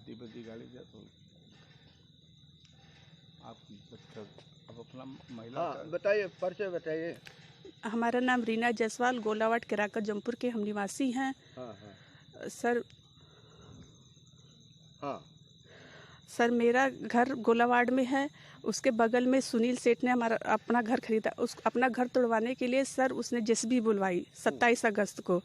Party बदी गाड़ी जात हो आप अपना महिला हाँ बताइए, परिचय बताइए। हमारा नाम रीना जायसवाल, गोलावाट केराकत जमपुर के हम निवासी हैं। हाँ हाँ सर हाँ सर मेरा घर गोलावाड़ में है। उसके बगल में सुनील सेठ ने हमारा अपना घर खरीदा। उस अपना घर तोड़वाने के लिए सर उसने जेसीबी बुलवाई 27 अगस्त को।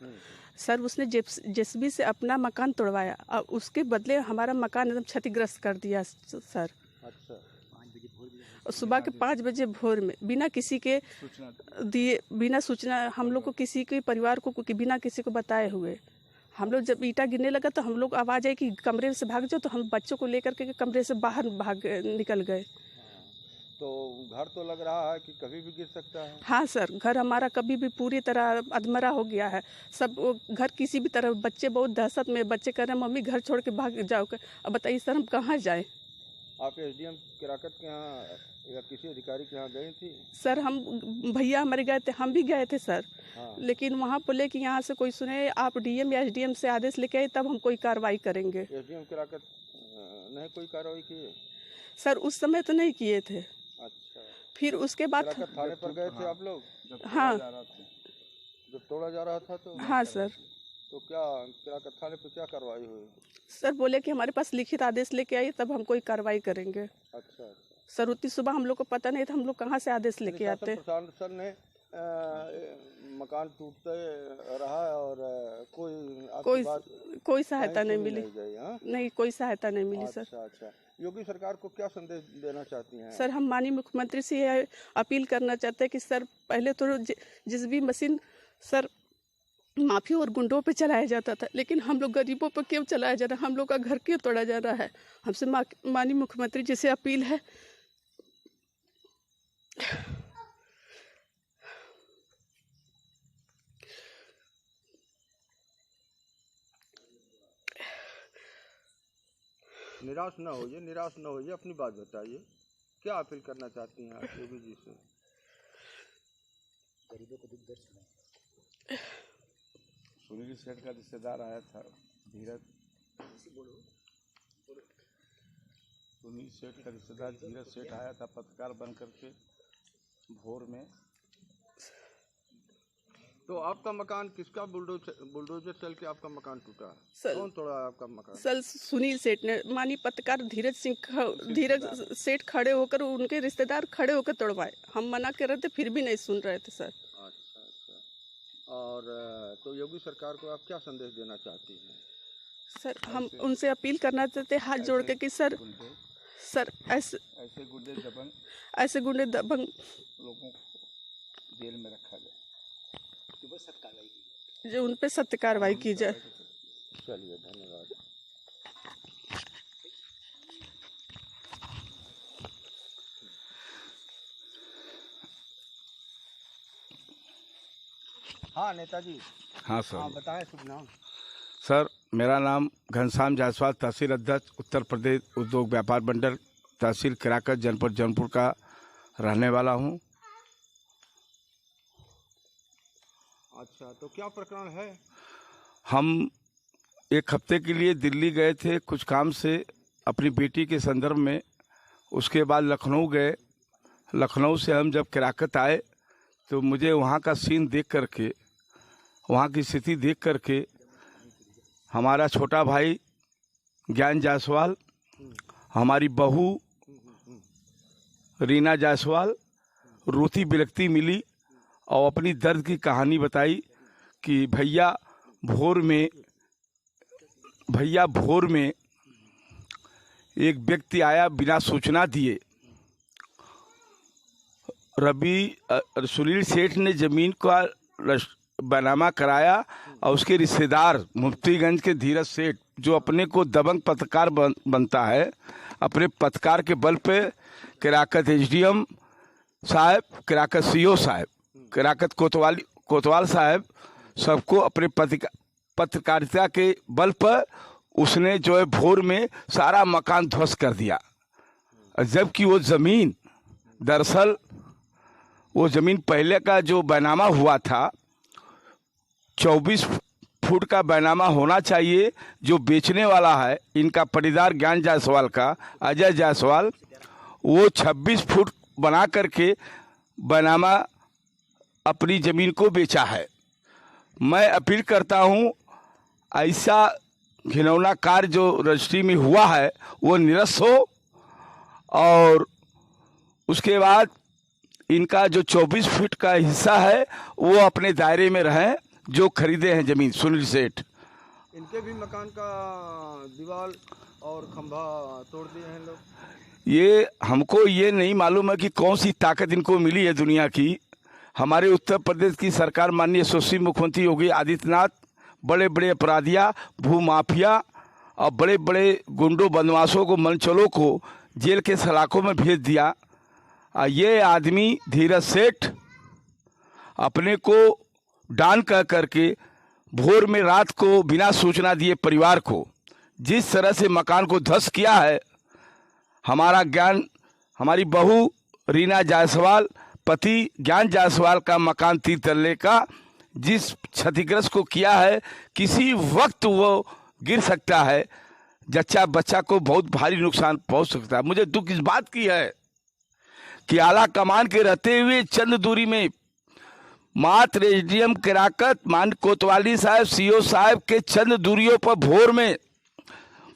सर उसने जेसीबी से अपना मकान तोड़वाया और उसके बदले हमारा मकान एकदम क्षतिग्रस्त कर दिया सर। अच्छा। सुबह के 5 बजे भोर में बिना किसी के दिए, बिना सूचना हम लोग को, किसी के परिवार को बिना किसी को बताए हुए, हम लोग जब ईंटा गिरने लगा तो हम लोग आवाज़ आई कि कमरे से भाग जाओ, तो हम बच्चों को लेकर के कमरे से बाहर निकल गए। तो घर तो लग रहा है कि कभी भी गिर सकता है। हाँ सर, घर हमारा कभी भी पूरी तरह अधमरा हो गया है। सब घर किसी भी तरह, बच्चे बहुत दहशत में, बच्चे कह रहे हैं मम्मी घर छोड़ के भाग जाओ। अब बताइए सर हम कहाँ जाएं? आप एसडीएम केराकत के यहाँ या किसी अधिकारी के यहाँ गई थी? सर हम भैया हमारे गए थे, हम भी गए थे सर। हाँ। लेकिन वहाँ बोले कि यहाँ से कोई सुने, आप डीएम या एसडीएम से आदेश लेके आए तब हम कोई कार्रवाई करेंगे। एसडीएम केराकत नहीं कोई कार्रवाई की? सर उस समय तो नहीं किए थे। अच्छा। फिर उसके बाद केराकत थाने पर गए थे आप लोग? हाँ जब तोड़ा जा रहा था तो? हाँ सर। तो क्या केराकत थाने पर क्या कार्रवाई हुई? सर बोले कि हमारे पास लिखित आदेश लेके आइए तब हम कोई कार्रवाई करेंगे। अच्छा अच्छा। सर उतनी सुबह हम लोग को पता नहीं था, हम लोग कहाँ से आदेश लेके आते। प्रशासन ने मकान टूटते रहा और कोई सहायता नहीं मिली। नहीं कोई सहायता नहीं मिली सर। अच्छा अच्छा। योगी सरकार को क्या संदेश देना चाहती हैं? सर हम माननीय मुख्यमंत्री से यह अपील करना चाहते हैं कि सर पहले तो जिस भी मशीन सर माफिया और गुंडों पे चलाया जाता था, लेकिन हम लोग गरीबों पर क्यों चलाया जा रहा है? हम लोग का घर क्यों तोड़ा जा रहा है? हमसे माननीय मुख्यमंत्री जी से अपील है। निराश न होइए, निराश न होइए, अपनी बात बताइए, क्या अपील करना चाहती हैं आप योगी जी से? गरीबों को दुख दर्द सुनाए। सुनील सेठ का रिश्तेदार आया था, धीरज, सुनील सेठ का रिश्तेदार धीरज सेठ आया था पत्रकार बन करके भोर में। तो आपका मकान किसका बुलडोजर चल के आपका मकान टूटा? कौन तोड़ा आपका मकान? सर सुनील सेठ ने, माननीय पत्रकार धीरज सेठ खड़े होकर, उनके रिश्तेदार खड़े होकर तोड़वाए। हम मना कर रहे थे फिर भी नहीं सुन रहे थे सर। अच्छा अच्छा। और तो योगी सरकार को आप क्या संदेश देना चाहती हैं? सर हम उनसे अपील करना चाहते हाथ जोड़ के कि सर ऐसे गुंडे दबंग लोगों को जेल में रखा जाए, जो उन पे सख्त कार्रवाई की जाए। चलिए धन्यवाद। हाँ नेताजी। हाँ सर। हाँ बताएं शुभ नाम। सर मेरा नाम घनश्याम जायसवाल, तहसील अध्यक्ष उत्तर प्रदेश उद्योग व्यापार मंडल, तहसील केराकत, जनपद जौनपुर का रहने वाला हूँ। अच्छा, तो क्या प्रकरण है? हम एक हफ्ते के लिए दिल्ली गए थे कुछ काम से अपनी बेटी के संदर्भ में। उसके बाद लखनऊ गए। लखनऊ से हम जब केराकत आए तो मुझे वहाँ का सीन देख करके, वहाँ की स्थिति देख करके, हमारा छोटा भाई ज्ञान जायसवाल, हमारी बहू रीना जायसवाल रोती बिलखती मिली और अपनी दर्द की कहानी बताई कि भैया भोर में एक व्यक्ति आया बिना सूचना दिए। सुनील सेठ ने जमीन का बनामा कराया और उसके रिश्तेदार मुफ्तीगंज के धीरज सेठ, जो अपने को दबंग पत्रकार बनता है, अपने पत्रकार के बल पे केराकत एसडीएम साहब, केराकत सीओ साहब, केराकत कोतवाल साहब, सबको अपने पत्रकारिता के बल पर उसने जो है भोर में सारा मकान ध्वस्त कर दिया। जबकि वो ज़मीन, दरअसल वो ज़मीन पहले का जो बैनामा हुआ था 24 फुट का बैनामा होना चाहिए। जो बेचने वाला है इनका पटीदार ज्ञान जायसवाल का, अजय जायसवाल, वो 26 फुट बना करके बैनामा अपनी ज़मीन को बेचा है। मैं अपील करता हूँ ऐसा घिनौना कार्य जो रजिस्ट्री में हुआ है वो निरस्त हो, और उसके बाद इनका जो 24 फीट का हिस्सा है वो अपने दायरे में रहें जो खरीदे हैं ज़मीन सुनील सेठ। इनके भी मकान का दीवार और खंभा तोड़ दिए हैं लोग। ये हमको ये नहीं मालूम है कि कौन सी ताकत इनको मिली है दुनिया की। हमारे उत्तर प्रदेश की सरकार माननीय यशस्वी मुख्यमंत्री योगी आदित्यनाथ बड़े बड़े अपराधिया, भूमाफिया और बड़े बड़े गुंडों बदमाशों को, मनचलों को जेल के सलाखों में भेज दिया। ये आदमी धीरज सेठ अपने को डान कह करके भोर में रात को बिना सूचना दिए परिवार को जिस तरह से मकान को ध्वस्त किया है। हमारी बहू रीना जायसवाल, पति ज्ञान जायसवाल का मकान 3 तल्ले का जिस क्षतिग्रस्त को किया है, किसी वक्त वो गिर सकता है, जच्चा बच्चा को बहुत भारी नुकसान पहुंच सकता है। मुझे दुख इस बात की है कि आला कमान के रहते हुए चंद दूरी में मात्र एसडीएम किराकत मान कोतवाली साहब, सीओ साहब के चंद दूरियों पर भोर में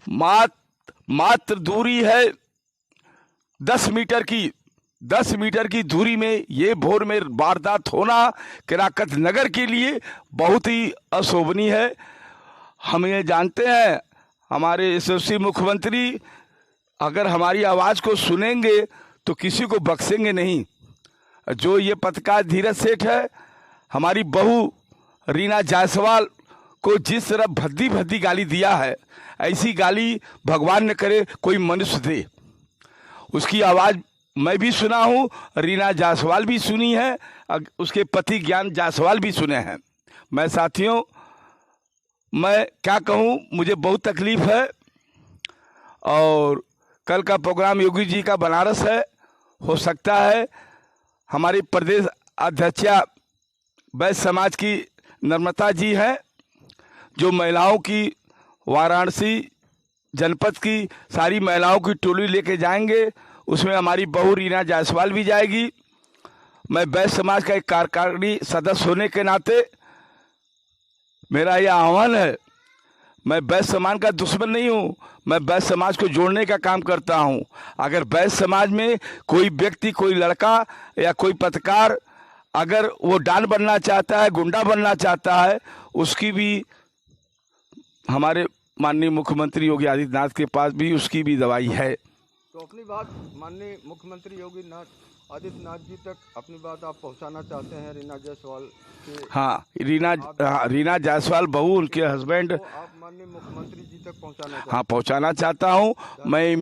मात्र दूरी है 10 मीटर की दूरी में ये भोर में वारदात होना किराकत नगर के लिए बहुत ही अशोभनीय है। हम ये जानते हैं हमारे यशस्वी मुख्यमंत्री अगर हमारी आवाज़ को सुनेंगे तो किसी को बख्शेंगे नहीं। जो ये पत्रकार धीरज सेठ है, हमारी बहू रीना जायसवाल को जिस तरह भद्दी गाली दिया है, ऐसी गाली भगवान न करे कोई मनुष्य दे। उसकी आवाज़ मैं भी सुना हूँ, रीना जायसवाल भी सुनी है, उसके पति ज्ञान जायसवाल भी सुने हैं। मैं साथियों, मैं क्या कहूँ, मुझे बहुत तकलीफ़ है। और कल का प्रोग्राम योगी जी का बनारस है, हो सकता है हमारी प्रदेश अध्यक्षा वैश्य समाज की नर्मदा जी हैं, जो महिलाओं की वाराणसी जनपद की सारी महिलाओं की टोली लेके जाएंगे। उसमें हमारी बहू रीना जायसवाल भी जाएगी। मैं वैश्य समाज का एक कार्यकारिणी सदस्य होने के नाते मेरा यह आह्वान है, मैं वैश्य समाज का दुश्मन नहीं हूँ, मैं वैश्य समाज को जोड़ने का काम करता हूँ। अगर वैश्य समाज में कोई व्यक्ति, कोई लड़का या कोई पत्रकार अगर वो डॉन बनना चाहता है, गुंडा बनना चाहता है, उसकी भी हमारे माननीय मुख्यमंत्री योगी आदित्यनाथ के पास भी उसकी भी दवाई है। तो अपनी बात माननीय मुख्यमंत्री योगी आदित्यनाथ जी तक अपनी बात आप पहुंचाना चाहते हैं रीना जायसवाल के? हाँ, रीना जायसवाल बहू, उनके हस्बैंड, आप माननीय मुख्यमंत्री जी तक पहुंचाना चाहते हैं? हाँ, पहुंचाना चाहता हूँ मैं।